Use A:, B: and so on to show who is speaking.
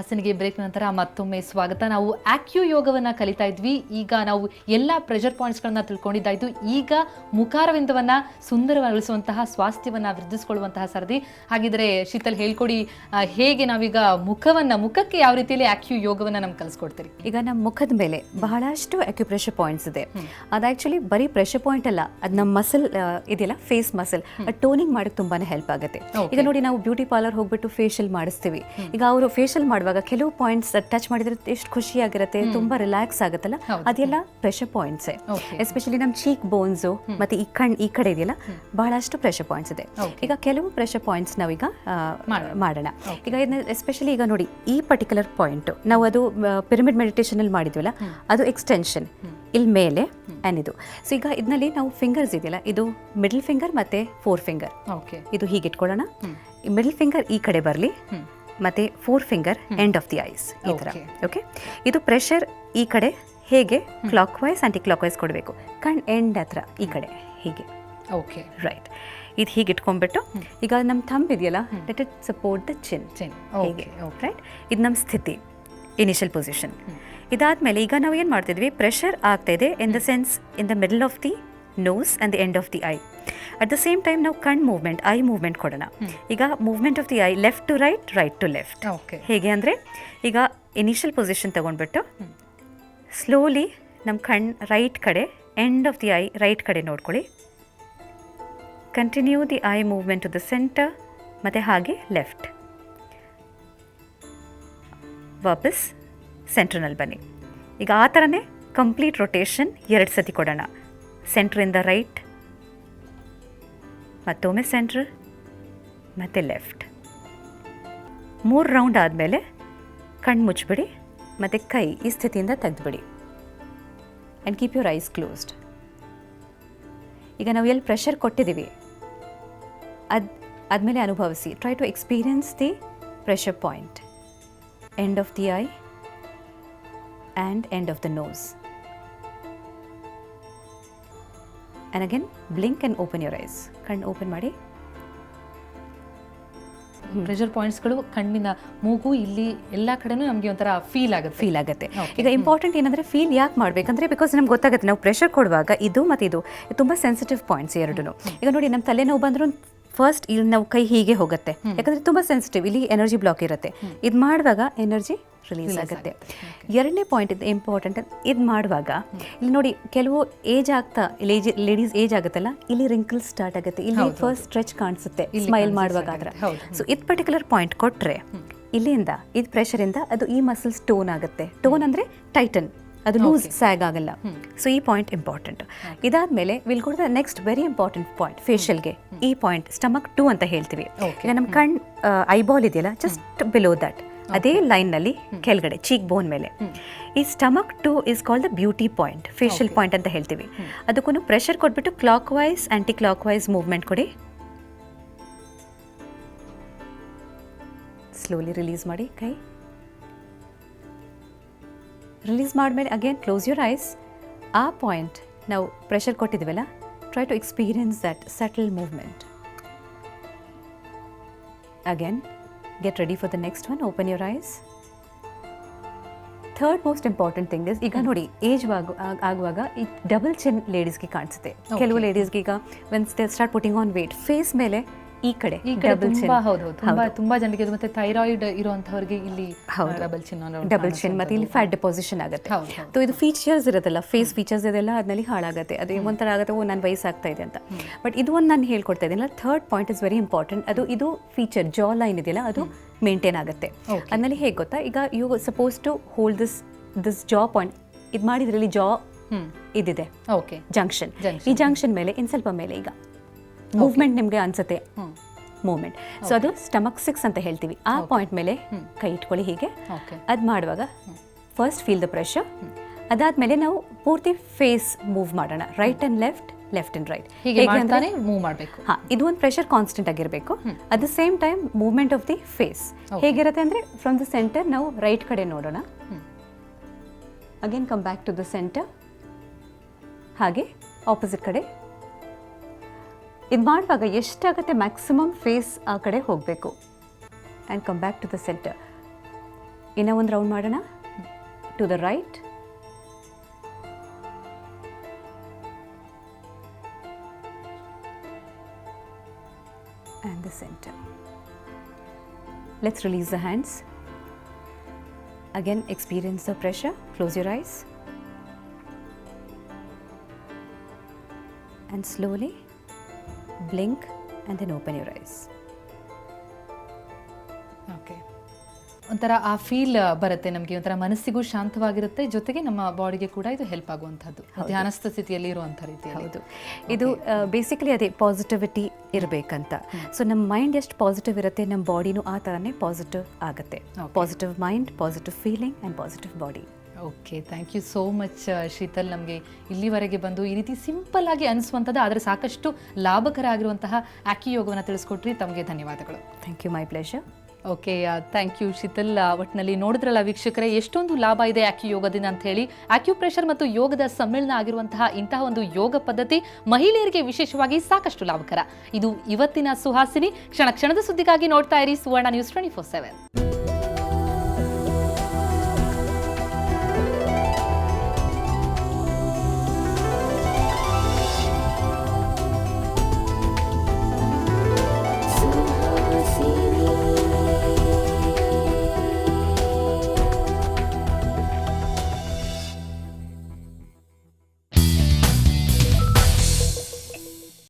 A: ಮಾರ್ಸಿನಿಗೆ break ನಂತರ ಮತ್ತೊಮ್ಮೆ ಸ್ವಾಗತ. ನಾವು ಆಕ್ಯೂ ಯೋಗವನ್ನು ಕಲಿತಾ ಇದ್ವಿ. ಈಗ ನಾವು ಎಲ್ಲ ಪ್ರೆಷರ್ ಪಾಯಿಂಟ್ಸ್ಗಳನ್ನ ತಿಳ್ಕೊಂಡಿದ್ದಾಯಿತು. ಈಗ ಮುಖಾರವಿಂದವನ್ನು ಸುಂದರಗೊಳಿಸುವಂತಹ, ಸ್ವಾಸ್ಥ್ಯವನ್ನು ವೃದ್ಧಿಸಿಕೊಳ್ಳುವಂತಹ ಸರದಿ. ಹಾಗಿದ್ರೆ ಶೀತಲ್ ಹೇಳ್ಕೊಡಿ, ಹೇಗೆ ನಾವೀಗ ಮುಖಕ್ಕೆ ಯಾವ ರೀತಿಯಲ್ಲಿ ಆಕ್ಯೂ ಯೋಗವನ್ನು ನಮ್ಗೆ ಕಲಿಸ್ಕೊಡ್ತೀರಿ?
B: ಈಗ ನಮ್ಮ ಮುಖದ ಮೇಲೆ ಬಹಳಷ್ಟು ಅಕ್ಯುಪ್ರೆಷರ್ ಪಾಯಿಂಟ್ಸ್ ಇದೆ. ಅದು ಆ್ಯಕ್ಚುಲಿ ಬರೀ ಪ್ರೆಷರ್ ಪಾಯಿಂಟ್ ಅಲ್ಲ, ಅದು ನಮ್ಮ ಮಸಲ್ ಇದೆಯಲ್ಲ, ಫೇಸ್ ಮಸಲ್, ಅದು ಟೋನಿಂಗ್ ಮಾಡೋಕ್ಕೆ ತುಂಬಾನೇ ಹೆಲ್ಪ್ ಆಗುತ್ತೆ. ಈಗ ನೋಡಿ, ನಾವು ಬ್ಯೂಟಿ ಪಾರ್ಲರ್ ಹೋಗ್ಬಿಟ್ಟು ಫೇಶಿಯಲ್ ಮಾಡಿಸ್ತೀವಿ. ಈಗ ಅವರು ಫೇಶಿಯಲ್ ಮಾಡುವಾಗ ಕೆಲವು ಪಾಯಿಂಟ್ಸ್ ಟಚ್ ಮಾಡಿದ್ರೆ ಎಷ್ಟು ಖುಷಿಯಾಗಿರುತ್ತೆ, ತುಂಬಾ ರಿಲ್ಯಾಕ್ಸ್ ಆಗುತ್ತಲ್ಲ, ಅದೆಲ್ಲ ಪ್ರೆಷರ್ ಪಾಯಿಂಟ್ಸ್. ಎಸ್ಪೆಷಲಿ ನಮ್ಮ ಚೀಕ್ ಬೋನ್ಸು ಮತ್ತೆ ಈ ಕಡೆ ಇದೆಯಲ್ಲ, ಬಹಳಷ್ಟು ಪ್ರೆಷರ್ ಪಾಯಿಂಟ್ಸ್ ಇದೆ. ಈಗ ಕೆಲವು ಪ್ರೆಷರ್ ಪಾಯಿಂಟ್ಸ್ ನಾವೀಗ ಮಾಡೋಣ. ಈಗ ಎಸ್ಪೆಷಲಿ ಈಗ ನೋಡಿ, ಈ ಪರ್ಟಿಕ್ಯುಲರ್ ಪಾಯಿಂಟ್ ನಾವು ಅದು ಪಿರಮಿಡ್ ಮೆಡಿಟೇಷನ್ ಅಲ್ಲಿ ಮಾಡಿದ್ವಲ್ಲ, ಅದು ಎಕ್ಸ್ಟೆನ್ಷನ್ ಇಲ್ಲಿ ಮೇಲೆ ಇದು. ಸೊ ಈಗ ಇದರಲ್ಲಿ ನಾವು ಫಿಂಗರ್ಸ್ ಇದೆಯಲ್ಲ, ಇದು ಮಿಡಲ್ ಫಿಂಗರ್ ಮತ್ತೆ ಫೋರ್ ಫಿಂಗರ್, ಇದು ಹೀಗೆ ಇಟ್ಕೊಳ್ಳೋಣ. ಮಿಡಲ್ ಫಿಂಗರ್ ಈ ಕಡೆ ಬರಲಿ, ಮತ್ತೆ forefinger end of the eyes, ಈ ಥರ. ಓಕೆ, ಇದು ಪ್ರೆಷರ್ ಈ ಕಡೆ ಹೇಗೆ clockwise anticlockwise ಕೊಡಬೇಕು. ಕಣ್ ಎಂಡ್ ಹತ್ರ ಈ ಕಡೆ ಹೀಗೆ.
A: Okay,
B: right. ಇದು ಹೀಗೆ ಇಟ್ಕೊಂಡ್ಬಿಟ್ಟು ಈಗ ನಮ್ಮ ಥಂಬ್ ಇದೆಯಲ್ಲ, let it support the chin, ಹೀಗೆ. ರೈಟ್, ಇದು ನಮ್ಮ ಸ್ಥಿತಿ, ಇನಿಷಿಯಲ್ ಪೊಸಿಷನ್. ಇದಾದ್ಮೇಲೆ ಈಗ ನಾವು ಏನು ಮಾಡ್ತಿದ್ವಿ, ಪ್ರೆಷರ್ ಆಗ್ತಾ ಇದೆ in the sense in the middle of the nose and the end of the eye. At the same time ನಾವು ಕಣ್ ಮೂವ್ಮೆಂಟ್, ಐ ಮೂವ್ಮೆಂಟ್ ಕೊಡೋಣ. ಈಗ movement of the eye left to right, right to left. ಹೇಗೆ ಅಂದರೆ, ಈಗ initial position ತಗೊಂಡ್ಬಿಟ್ಟು slowly ನಮ್ಮ ಕಣ್ ರೈಟ್ ಕಡೆ, end of the eye right ಕಡೆ ನೋಡ್ಕೊಳ್ಳಿ. Continue the eye movement to the centre, ಮತ್ತು ಹಾಗೆ ಲೆಫ್ಟ್. ವಾಪಸ್ ಸೆಂಟ್ರ್ನಲ್ಲಿ ಬನ್ನಿ. ಈಗ ಆ ಥರನೇ ಕಂಪ್ಲೀಟ್ ರೊಟೇಷನ್ 2 ಸತಿ ಕೊಡೋಣ. ಸೆಂಟ್ರಿಂದ ರೈಟ್, ಮತ್ತೊಮ್ಮೆ ಸೆಂಟ್ರ್, ಮತ್ತು ಲೆಫ್ಟ್. 3 ರೌಂಡ್ ಆದಮೇಲೆ ಕಣ್ಣು ಮುಚ್ಚಿಬಿಡಿ, ಮತ್ತು ಕೈ ಈ ಸ್ಥಿತಿಯಿಂದ ತೆಗೆದುಬಿಡಿ. And keep your eyes closed. ಈಗ ನಾವು ಎಲ್ಲಿ ಪ್ರೆಷರ್ ಕೊಟ್ಟಿದ್ದೀವಿ ಆದಮೇಲೆ ಅನುಭವಿಸಿ. Try to experience the pressure point, end of the eye and end of the nose. And again blink and open your eyes. ಕಣ್ಣು ಓಪನ್ ಮಾಡಿ.
A: ಪ್ರೆಷರ್ ಪಾಯಿಂಟ್ಸ್ಗಳು ಕಣ್ಣಿನ ಮೂಗು ಇಲ್ಲಿ ಎಲ್ಲ ಕಡೆನೂ ನಮಗೆ ಒಂಥರ ಫೀಲ್ ಆಗುತ್ತೆ.
B: ಈಗ ಇಂಪಾರ್ಟೆಂಟ್ ಏನಂದರೆ, ಫೀಲ್ ಯಾಕೆ ಮಾಡಬೇಕಂದ್ರೆ, ಬಿಕಾಸ್ ನಮ್ಗೆ ಗೊತ್ತಾಗುತ್ತೆ ನಾವು ಪ್ರೆಷರ್ ಕೊಡುವಾಗ ಇದು ಮತ್ತು ಇದು ತುಂಬ ಸೆನ್ಸಿಟಿವ್ ಪಾಯಿಂಟ್ಸ್ ಎರಡೂ. ಈಗ ನೋಡಿ, ನಮ್ಮ ತಲೆನೋವು ಬಂದರೂ ಫಸ್ಟ್ ಇಲ್ಲಿ ನಾವು ಕೈ ಹೀಗೆ ಹೋಗುತ್ತೆ, ಯಾಕಂದರೆ ತುಂಬ ಸೆನ್ಸಿಟಿವ್, ಇಲ್ಲಿ ಎನರ್ಜಿ ಬ್ಲಾಕ್ ಇರುತ್ತೆ. ಇದು ಮಾಡುವಾಗ ಎನರ್ಜಿ ರಿಲೀಸ್ ಆಗುತ್ತೆ. 2ನೇ ಪಾಯಿಂಟ್ ಇದು ಇಂಪಾರ್ಟೆಂಟ್. ಇದು ಮಾಡುವಾಗ ಇಲ್ಲಿ ನೋಡಿ, ಕೆಲವು ಏಜ್ ಆಗ್ತಾ ಲೇಡೀಸ್ ಏಜ್ ಆಗುತ್ತಲ್ಲ, ಇಲ್ಲಿ ರಿಂಕಲ್ಸ್ ಸ್ಟಾರ್ಟ್ ಆಗುತ್ತೆ, ಇಲ್ಲಿ ಫಸ್ಟ್ ಸ್ಟ್ರೆಚ್ ಕಾಣಿಸುತ್ತೆ ಸ್ಮೈಲ್ ಮಾಡುವಾಗ. ಆದ್ರೆ ಸೊ ಇದು ಪರ್ಟಿಕ್ಯುಲರ್ ಪಾಯಿಂಟ್ ಕೊಟ್ಟರೆ ಇಲ್ಲಿಂದ ಇದು ಪ್ರೆಷರಿಂದ ಅದು ಈ ಮಸಲ್ಸ್ ಟೋನ್ ಆಗುತ್ತೆ. ಟೋನ್ ಅಂದರೆ ಟೈಟನ್, ಅದು ಲೂಸ್ ಸ್ಯಾಗ್ ಆಗಲ್ಲ. ಸೊ ಈ ಪಾಯಿಂಟ್ ಇಂಪಾರ್ಟೆಂಟ್. ಇದಾದ್ಮೇಲೆ will go to the next very important point ಫೇಶಿಯಲ್ಗೆ. ಈ ಪಾಯಿಂಟ್ ಸ್ಟಮಕ್ 2 ಅಂತ ಹೇಳ್ತೀವಿ. ಈಗ ನಮ್ಮ ಕಣ್ ಐಬಾಲ್ ಇದೆಯಲ್ಲ, ಜಸ್ಟ್ ಬಿಲೋ ದಟ್, ಅದೇ ಲೈನ್ನಲ್ಲಿ ಕೆಳಗಡೆ ಚೀಕ್ ಬೋನ್ ಮೇಲೆ, ಈ stomach 2 is called the beauty point, facial point ಅಂತ ಹೇಳ್ತೀವಿ. ಅದಕ್ಕೂ ಪ್ರೆಷರ್ ಕೊಟ್ಬಿಟ್ಟು clockwise anticlockwise movement ಕೊಡಿ. ಸ್ಲೋಲಿ ರಿಲೀಸ್ ಮಾಡಿ ಕೈ. ರಿಲೀಸ್ ಮಾಡಿದ್ಮೇಲೆ ಅಗೇನ್ ಕ್ಲೋಸ್ ಯುವರ್ ಐಸ್. ಆ ಪಾಯಿಂಟ್ ನಾವು ಪ್ರೆಷರ್ ಕೊಟ್ಟಿದ್ದೀವಲ್ಲ, try to experience that subtle movement. Again get ready for the next one. Open your eyes. Third most important thing is, ಈಗ ನೋಡಿ, age ಆಗುವಾಗ ಈ ಡಬಲ್ ಚಿನ್ ಲೇಡೀಸ್ಗೆ ಕಾಣಿಸುತ್ತೆ. ಕೆಲವು ಲೇಡೀಸ್ಗೆ ಈಗ when they start putting on weight, face ಮೇಲೆ ಈ ಕಡೆ ಡಬಲ್ ಚಿನ್.
A: ತುಂಬಾ ಜನರಿಗೆ, ಮತ್ತೆ ಥೈರಾಯ್ಡ್ ಇರುವಂತವರಿಗೆ ಇಲ್ಲಿ
B: ಡಬಲ್ ಚಿನ್ ಮತ್ತೆ ಇಲ್ಲಿ ಫ್ಯಾಟ್ ಡೆಪಾಸಿಷನ್ ಆಗುತ್ತೆ. ಸೊ ಇದು ಫೀಚರ್ಸ್ ಇರುತ್ತಲ್ಲ, ಫೇಸ್ ಫೀಚರ್ಸ್ ಇದೆಲ್ಲ ಅದರಲ್ಲಿ ಹಾಳಾಗುತ್ತೆ. ಅದು ಒಂಥರ ಆಗುತ್ತೆ, ನನ್ನ ವಯಸ್ಸಾಗ್ತಾ ಇದೆ ಅಂತ. ಬಟ್ ಇದು ಒಂದು ನಾನು ಹೇಳ್ಕೊಡ್ತಾ ಇದ್ದೀನಲ್ಲ, third point is very important. ಇದು ಫೀಚರ್ ಜಾ ಲೈನ್ ಇದೆಯಲ್ಲ, ಅದು ಮೇಂಟೈನ್ ಆಗುತ್ತೆ. ಅದರಲ್ಲಿ ಹೇಗೆ ಗೊತ್ತಾ, ಈಗ you suppose to hold this jaw point. ಇದು ಮಾಡಿದ್ರಲ್ಲಿ ಜಾ ಇದಿದೆ, ಜಂಕ್ಷನ್. ಈ ಜಂಕ್ಷನ್ ಮೇಲೆ ಇನ್ನು ಸ್ವಲ್ಪ ಮೇಲೆ ಈಗ ಮೂವ್ಮೆಂಟ್ ನಿಮಗೆ ಅನ್ಸುತ್ತೆ, ಮೂವ್ಮೆಂಟ್. ಸೊ ಅದು ಸ್ಟಮಕ್ 6 ಅಂತ ಹೇಳ್ತೀವಿ. ಆ ಪಾಯಿಂಟ್ ಮೇಲೆ ಕೈ ಇಟ್ಕೊಳ್ಳಿ ಹೀಗೆ. ಅದು ಮಾಡುವಾಗ ಫಸ್ಟ್ ಫೀಲ್ ದ ಪ್ರೆಷರ್. ಅದಾದ್ಮೇಲೆ ನಾವು ಪೂರ್ತಿ ಫೇಸ್ ಮೂವ್ ಮಾಡೋಣ, right and left, left and right,
A: move ಮಾಡಬೇಕು.
B: ಇದು ಒಂದು ಪ್ರೆಷರ್ ಕಾನ್ಸ್ಟೆಂಟ್ ಆಗಿರಬೇಕು. At the same time movement of the face ಹೇಗಿರುತ್ತೆ ಅಂದರೆ, ಫ್ರಮ್ ದ ಸೆಂಟರ್ ನಾವು ರೈಟ್ ಕಡೆ ನೋಡೋಣ. Again come back to the centre, ಹಾಗೆ ಆಪೋಸಿಟ್ ಕಡೆ. ಇದು ಮಾಡುವಾಗ ಎಷ್ಟಾಗುತ್ತೆ ಮ್ಯಾಕ್ಸಿಮಮ್ ಫೇಸ್ ಆ ಕಡೆ ಹೋಗಬೇಕು. And come back to the centre. ಇನ್ನೂ ಒಂದು ರೌಂಡ್ ಮಾಡೋಣ. To the right. And the center. Let's release the hands. Again, experience the pressure. Close your eyes. And slowly blink and then open your eyes.
A: Okay, ಒಂಥರ ಆ feel ಬರುತ್ತೆ ನಮಗೆ, ಒಂಥರ ಮನಸ್ಸಿಗೂ ಶಾಂತವಾಗಿರುತ್ತೆ, ಜೊತೆಗೆ ನಮ್ಮ ಬಾಡಿಗೆ ಕೂಡ ಇದು ಹೆಲ್ಪ್ ಆಗುವಂಥದ್ದು, ಧ್ಯಾನಸ್ಥ ಸ್ಥಿತಿಯಲ್ಲಿ ಇರುವಂಥ ರೀತಿಯಲ್ಲಿ.
B: ಹೌದು, ಇದು ಬೇಸಿಕಲಿ ಅದೇ ಪಾಸಿಟಿವಿಟಿ ಇರಬೇಕಂತ. ಸೊ ನಮ್ಮ ಮೈಂಡ್ ಎಷ್ಟು ಪಾಸಿಟಿವ್ ಇರುತ್ತೆ, ನಮ್ಮ ಬಾಡಿನೂ ಆ ಥರನೇ ಪಾಸಿಟಿವ್ ಆಗುತ್ತೆ. Positive mind, positive feeling and positive body.
A: Okay, thank you so much Sheetal. ನಮಗೆ ಇಲ್ಲಿವರೆಗೆ ಬಂದು ಈ ರೀತಿ ಸಿಂಪಲ್ ಆಗಿ ಅನಿಸುವಂಥದ್ದು ಆದರೆ ಸಾಕಷ್ಟು ಲಾಭಕರ ಆಗಿರುವಂತಹ ಆಕ್ಯು ಯೋಗವನ್ನು ತಿಳಿಸ್ಕೊಟ್ರಿ. ತಮಗೆ ಧನ್ಯವಾದಗಳು.
B: Thank you, my pleasure.
A: Okay, thank you Sheetal. ಒಟ್ಟಿನಲ್ಲಿ ನೋಡಿದ್ರಲ್ಲ ವೀಕ್ಷಕರೇ, ಎಷ್ಟೊಂದು ಲಾಭ ಇದೆ ಆಕ್ಯು ಯೋಗದಿಂದ ಅಂತ ಹೇಳಿ. ಆಕ್ಯುಪ್ರೆಷರ್ ಮತ್ತು ಯೋಗದ ಸಮ್ಮಿಳನ ಆಗಿರುವಂತಹ ಇಂತಹ ಒಂದು ಯೋಗ ಪದ್ಧತಿ ಮಹಿಳೆಯರಿಗೆ ವಿಶೇಷವಾಗಿ ಸಾಕಷ್ಟು ಲಾಭಕರ. ಇದು ಇವತ್ತಿನ ಸುಹಾಸಿನಿ. ಕ್ಷಣ ಕ್ಷಣದ ಸುದ್ದಿಗಾಗಿ ನೋಡ್ತಾ ಇರಿ ಸುವರ್ಣ ನ್ಯೂಸ್ 24/7.